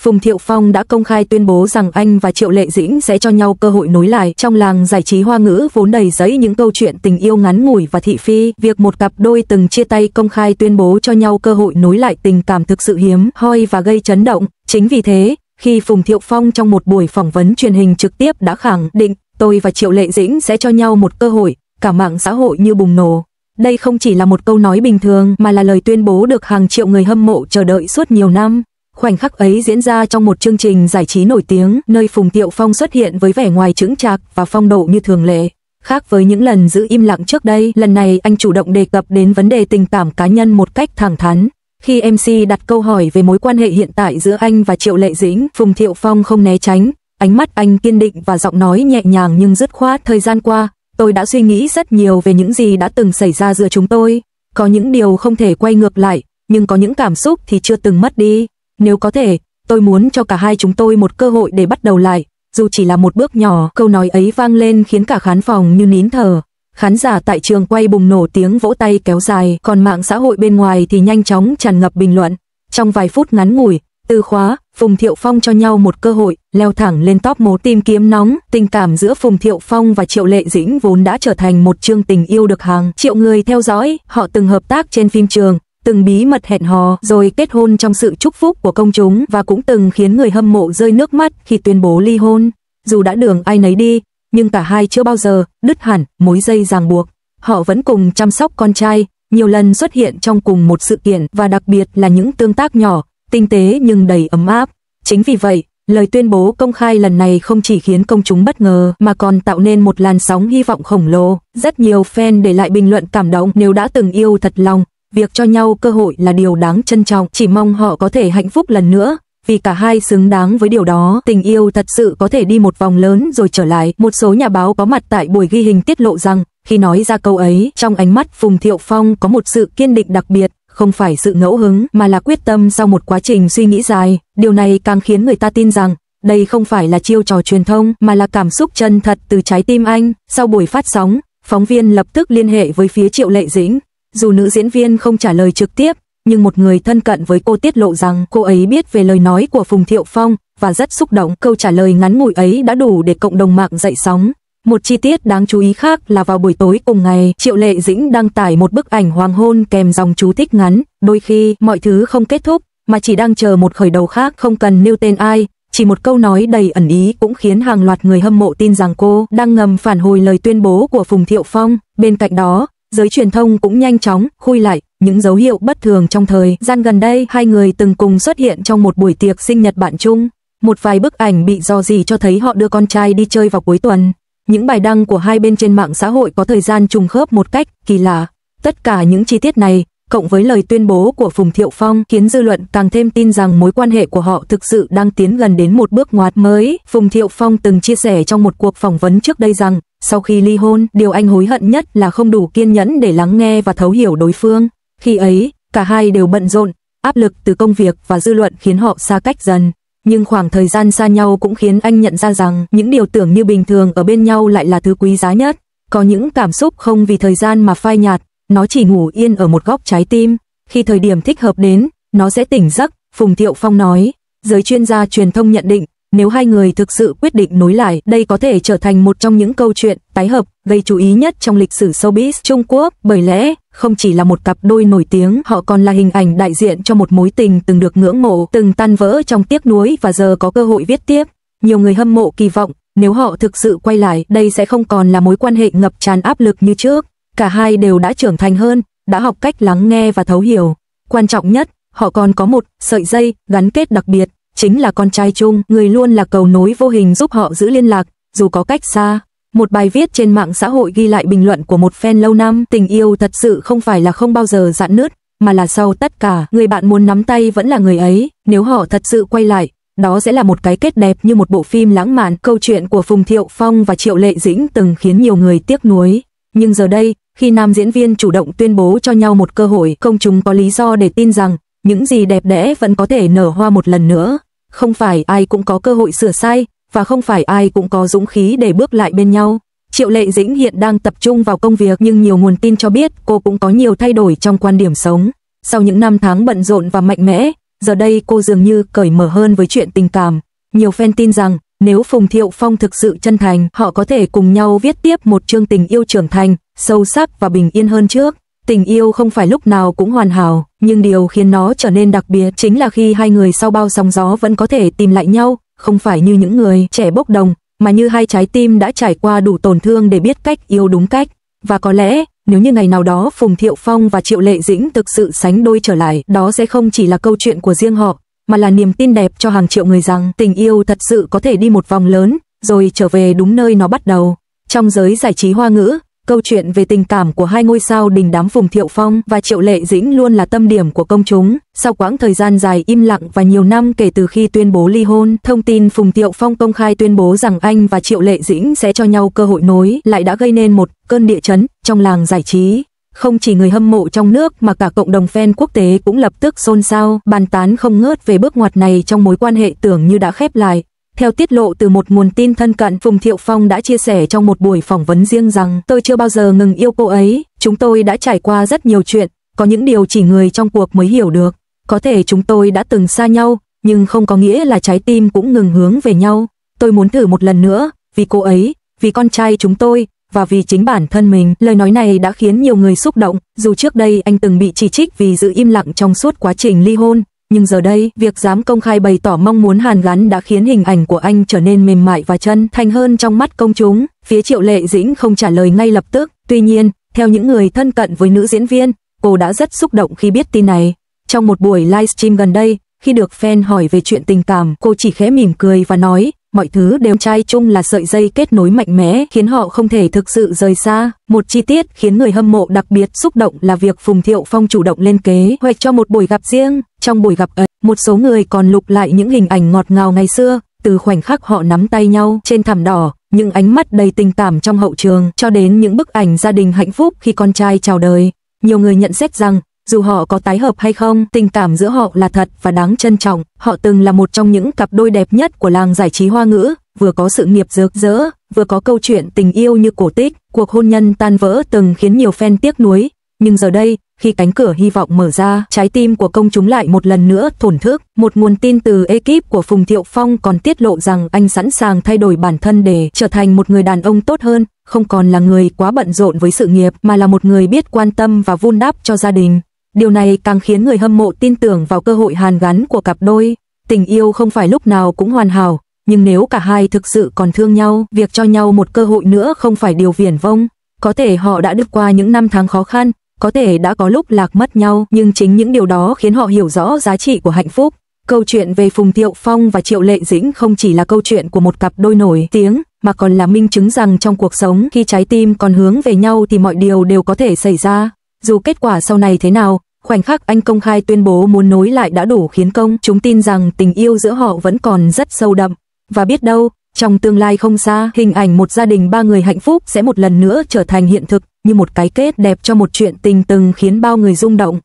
Phùng Thiệu Phong đã công khai tuyên bố rằng anh và Triệu Lệ Dĩnh sẽ cho nhau cơ hội nối lại. Trong làng giải trí Hoa ngữ vốn đầy rẫy những câu chuyện tình yêu ngắn ngủi và thị phi, việc một cặp đôi từng chia tay công khai tuyên bố cho nhau cơ hội nối lại tình cảm thực sự hiếm hoi và gây chấn động. Chính vì thế, khi Phùng Thiệu Phong trong một buổi phỏng vấn truyền hình trực tiếp đã khẳng định tôi và Triệu Lệ Dĩnh sẽ cho nhau một cơ hội, cả mạng xã hội như bùng nổ. Đây không chỉ là một câu nói bình thường mà là lời tuyên bố được hàng triệu người hâm mộ chờ đợi suốt nhiều năm. Khoảnh khắc ấy diễn ra trong một chương trình giải trí nổi tiếng, nơi Phùng Thiệu Phong xuất hiện với vẻ ngoài chững chạc và phong độ như thường lệ. Khác với những lần giữ im lặng trước đây, lần này anh chủ động đề cập đến vấn đề tình cảm cá nhân một cách thẳng thắn. Khi MC đặt câu hỏi về mối quan hệ hiện tại giữa anh và Triệu Lệ Dĩnh, Phùng Thiệu Phong không né tránh, ánh mắt anh kiên định và giọng nói nhẹ nhàng nhưng dứt khoát. Thời gian qua, tôi đã suy nghĩ rất nhiều về những gì đã từng xảy ra giữa chúng tôi. Có những điều không thể quay ngược lại, nhưng có những cảm xúc thì chưa từng mất đi. Nếu có thể, tôi muốn cho cả hai chúng tôi một cơ hội để bắt đầu lại, dù chỉ là một bước nhỏ. Câu nói ấy vang lên khiến cả khán phòng như nín thở. Khán giả tại trường quay bùng nổ tiếng vỗ tay kéo dài, còn mạng xã hội bên ngoài thì nhanh chóng tràn ngập bình luận. Trong vài phút ngắn ngủi, từ khóa Phùng Thiệu Phong cho nhau một cơ hội leo thẳng lên top 1 tìm kiếm nóng. Tình cảm giữa Phùng Thiệu Phong và Triệu Lệ Dĩnh vốn đã trở thành một chương tình yêu được hàng triệu người theo dõi. Họ từng hợp tác trên phim trường, từng bí mật hẹn hò rồi kết hôn trong sự chúc phúc của công chúng, và cũng từng khiến người hâm mộ rơi nước mắt khi tuyên bố ly hôn. Dù đã đường ai nấy đi, nhưng cả hai chưa bao giờ đứt hẳn mối dây ràng buộc. Họ vẫn cùng chăm sóc con trai, nhiều lần xuất hiện trong cùng một sự kiện, và đặc biệt là những tương tác nhỏ, tinh tế nhưng đầy ấm áp. Chính vì vậy, lời tuyên bố công khai lần này không chỉ khiến công chúng bất ngờ mà còn tạo nên một làn sóng hy vọng khổng lồ. Rất nhiều fan để lại bình luận cảm động. Nếu đã từng yêu thật lòng, việc cho nhau cơ hội là điều đáng trân trọng, chỉ mong họ có thể hạnh phúc lần nữa, vì cả hai xứng đáng với điều đó. Tình yêu thật sự có thể đi một vòng lớn rồi trở lại. Một số nhà báo có mặt tại buổi ghi hình tiết lộ rằng, khi nói ra câu ấy, trong ánh mắt Phùng Thiệu Phong có một sự kiên định đặc biệt, không phải sự ngẫu hứng mà là quyết tâm sau một quá trình suy nghĩ dài. Điều này càng khiến người ta tin rằng đây không phải là chiêu trò truyền thông mà là cảm xúc chân thật từ trái tim anh. Sau buổi phát sóng, phóng viên lập tức liên hệ với phía Triệu Lệ Dĩnh. Dù nữ diễn viên không trả lời trực tiếp, nhưng một người thân cận với cô tiết lộ rằng cô ấy biết về lời nói của Phùng Thiệu Phong và rất xúc động. Câu trả lời ngắn ngủi ấy đã đủ để cộng đồng mạng dậy sóng. Một chi tiết đáng chú ý khác là vào buổi tối cùng ngày, Triệu Lệ Dĩnh đăng tải một bức ảnh hoàng hôn kèm dòng chú thích ngắn: đôi khi mọi thứ không kết thúc mà chỉ đang chờ một khởi đầu khác. Không cần nêu tên ai, chỉ một câu nói đầy ẩn ý cũng khiến hàng loạt người hâm mộ tin rằng cô đang ngầm phản hồi lời tuyên bố của Phùng Thiệu Phong. Bên cạnh đó, giới truyền thông cũng nhanh chóng khui lại những dấu hiệu bất thường. Trong thời gian gần đây, hai người từng cùng xuất hiện trong một buổi tiệc sinh nhật bạn chung. Một vài bức ảnh bị rò rỉ cho thấy họ đưa con trai đi chơi vào cuối tuần. Những bài đăng của hai bên trên mạng xã hội có thời gian trùng khớp một cách kỳ lạ. Tất cả những chi tiết này, cộng với lời tuyên bố của Phùng Thiệu Phong, khiến dư luận càng thêm tin rằng mối quan hệ của họ thực sự đang tiến gần đến một bước ngoặt mới. Phùng Thiệu Phong từng chia sẻ trong một cuộc phỏng vấn trước đây rằng, sau khi ly hôn, điều anh hối hận nhất là không đủ kiên nhẫn để lắng nghe và thấu hiểu đối phương. Khi ấy, cả hai đều bận rộn, áp lực từ công việc và dư luận khiến họ xa cách dần. Nhưng khoảng thời gian xa nhau cũng khiến anh nhận ra rằng những điều tưởng như bình thường ở bên nhau lại là thứ quý giá nhất. Có những cảm xúc không vì thời gian mà phai nhạt, nó chỉ ngủ yên ở một góc trái tim. Khi thời điểm thích hợp đến, nó sẽ tỉnh giấc, Phùng Thiệu Phong nói. Giới chuyên gia truyền thông nhận định, nếu hai người thực sự quyết định nối lại, đây có thể trở thành một trong những câu chuyện tái hợp gây chú ý nhất trong lịch sử showbiz Trung Quốc. Bởi lẽ, không chỉ là một cặp đôi nổi tiếng, họ còn là hình ảnh đại diện cho một mối tình từng được ngưỡng mộ, từng tan vỡ trong tiếc nuối và giờ có cơ hội viết tiếp. Nhiều người hâm mộ kỳ vọng, nếu họ thực sự quay lại, đây sẽ không còn là mối quan hệ ngập tràn áp lực như trước. Cả hai đều đã trưởng thành hơn, đã học cách lắng nghe và thấu hiểu. Quan trọng nhất, họ còn có một sợi dây gắn kết đặc biệt, chính là con trai chung, người luôn là cầu nối vô hình giúp họ giữ liên lạc, dù có cách xa. Một bài viết trên mạng xã hội ghi lại bình luận của một fan lâu năm: tình yêu thật sự không phải là không bao giờ rạn nứt, mà là sau tất cả, người bạn muốn nắm tay vẫn là người ấy. Nếu họ thật sự quay lại, đó sẽ là một cái kết đẹp như một bộ phim lãng mạn. Câu chuyện của Phùng Thiệu Phong và Triệu Lệ Dĩnh từng khiến nhiều người tiếc nuối. Nhưng giờ đây, khi nam diễn viên chủ động tuyên bố cho nhau một cơ hội, công chúng có lý do để tin rằng những gì đẹp đẽ vẫn có thể nở hoa một lần nữa. Không phải ai cũng có cơ hội sửa sai, và không phải ai cũng có dũng khí để bước lại bên nhau. Triệu Lệ Dĩnh hiện đang tập trung vào công việc, nhưng nhiều nguồn tin cho biết cô cũng có nhiều thay đổi trong quan điểm sống. Sau những năm tháng bận rộn và mạnh mẽ, giờ đây cô dường như cởi mở hơn với chuyện tình cảm. Nhiều fan tin rằng, nếu Phùng Thiệu Phong thực sự chân thành, họ có thể cùng nhau viết tiếp một chương tình yêu trưởng thành, sâu sắc và bình yên hơn trước. Tình yêu không phải lúc nào cũng hoàn hảo, nhưng điều khiến nó trở nên đặc biệt chính là khi hai người sau bao sóng gió vẫn có thể tìm lại nhau, không phải như những người trẻ bốc đồng, mà như hai trái tim đã trải qua đủ tổn thương để biết cách yêu đúng cách. Và có lẽ, nếu như ngày nào đó Phùng Thiệu Phong và Triệu Lệ Dĩnh thực sự sánh đôi trở lại, đó sẽ không chỉ là câu chuyện của riêng họ, mà là niềm tin đẹp cho hàng triệu người rằng tình yêu thật sự có thể đi một vòng lớn, rồi trở về đúng nơi nó bắt đầu. Trong giới giải trí Hoa ngữ, câu chuyện về tình cảm của hai ngôi sao đình đám Phùng Thiệu Phong và Triệu Lệ Dĩnh luôn là tâm điểm của công chúng. Sau quãng thời gian dài im lặng và nhiều năm kể từ khi tuyên bố ly hôn, thông tin Phùng Thiệu Phong công khai tuyên bố rằng anh và Triệu Lệ Dĩnh sẽ cho nhau cơ hội nối lại đã gây nên một cơn địa chấn trong làng giải trí. Không chỉ người hâm mộ trong nước mà cả cộng đồng fan quốc tế cũng lập tức xôn xao, bàn tán không ngớt về bước ngoặt này trong mối quan hệ tưởng như đã khép lại. Theo tiết lộ từ một nguồn tin thân cận, Phùng Thiệu Phong đã chia sẻ trong một buổi phỏng vấn riêng rằng: "Tôi chưa bao giờ ngừng yêu cô ấy, chúng tôi đã trải qua rất nhiều chuyện, có những điều chỉ người trong cuộc mới hiểu được. Có thể chúng tôi đã từng xa nhau, nhưng không có nghĩa là trái tim cũng ngừng hướng về nhau. Tôi muốn thử một lần nữa, vì cô ấy, vì con trai chúng tôi, và vì chính bản thân mình." Lời nói này đã khiến nhiều người xúc động, dù trước đây anh từng bị chỉ trích vì giữ im lặng trong suốt quá trình ly hôn. Nhưng giờ đây, việc dám công khai bày tỏ mong muốn hàn gắn đã khiến hình ảnh của anh trở nên mềm mại và chân thành hơn trong mắt công chúng. Phía Triệu Lệ Dĩnh không trả lời ngay lập tức, tuy nhiên, theo những người thân cận với nữ diễn viên, cô đã rất xúc động khi biết tin này. Trong một buổi livestream gần đây, khi được fan hỏi về chuyện tình cảm, cô chỉ khẽ mỉm cười và nói: "Mọi thứ đều trai chung là sợi dây kết nối mạnh mẽ khiến họ không thể thực sự rời xa." Một chi tiết khiến người hâm mộ đặc biệt xúc động là việc Phùng Thiệu Phong chủ động lên kế hoạch cho một buổi gặp riêng. Trong buổi gặp ấy, một số người còn lục lại những hình ảnh ngọt ngào ngày xưa, từ khoảnh khắc họ nắm tay nhau trên thảm đỏ, những ánh mắt đầy tình cảm trong hậu trường, cho đến những bức ảnh gia đình hạnh phúc khi con trai chào đời. Nhiều người nhận xét rằng, dù họ có tái hợp hay không, tình cảm giữa họ là thật và đáng trân trọng. Họ từng là một trong những cặp đôi đẹp nhất của làng giải trí Hoa ngữ, vừa có sự nghiệp rực rỡ, vừa có câu chuyện tình yêu như cổ tích. Cuộc hôn nhân tan vỡ từng khiến nhiều fan tiếc nuối, nhưng giờ đây, khi cánh cửa hy vọng mở ra, trái tim của công chúng lại một lần nữa thổn thức. Một nguồn tin từ ekip của Phùng Thiệu Phong còn tiết lộ rằng anh sẵn sàng thay đổi bản thân để trở thành một người đàn ông tốt hơn, không còn là người quá bận rộn với sự nghiệp mà là một người biết quan tâm và vun đắp cho gia đình. Điều này càng khiến người hâm mộ tin tưởng vào cơ hội hàn gắn của cặp đôi. Tình yêu không phải lúc nào cũng hoàn hảo, nhưng nếu cả hai thực sự còn thương nhau, việc cho nhau một cơ hội nữa không phải điều viển vông. Có thể họ đã được qua những năm tháng khó khăn, có thể đã có lúc lạc mất nhau, nhưng chính những điều đó khiến họ hiểu rõ giá trị của hạnh phúc. Câu chuyện về Phùng Thiệu Phong và Triệu Lệ Dĩnh không chỉ là câu chuyện của một cặp đôi nổi tiếng, mà còn là minh chứng rằng trong cuộc sống, khi trái tim còn hướng về nhau thì mọi điều đều có thể xảy ra. Dù kết quả sau này thế nào, khoảnh khắc anh công khai tuyên bố muốn nối lại đã đủ khiến công chúng tin rằng tình yêu giữa họ vẫn còn rất sâu đậm. Và biết đâu, trong tương lai không xa, hình ảnh một gia đình ba người hạnh phúc sẽ một lần nữa trở thành hiện thực, như một cái kết đẹp cho một chuyện tình từng khiến bao người rung động.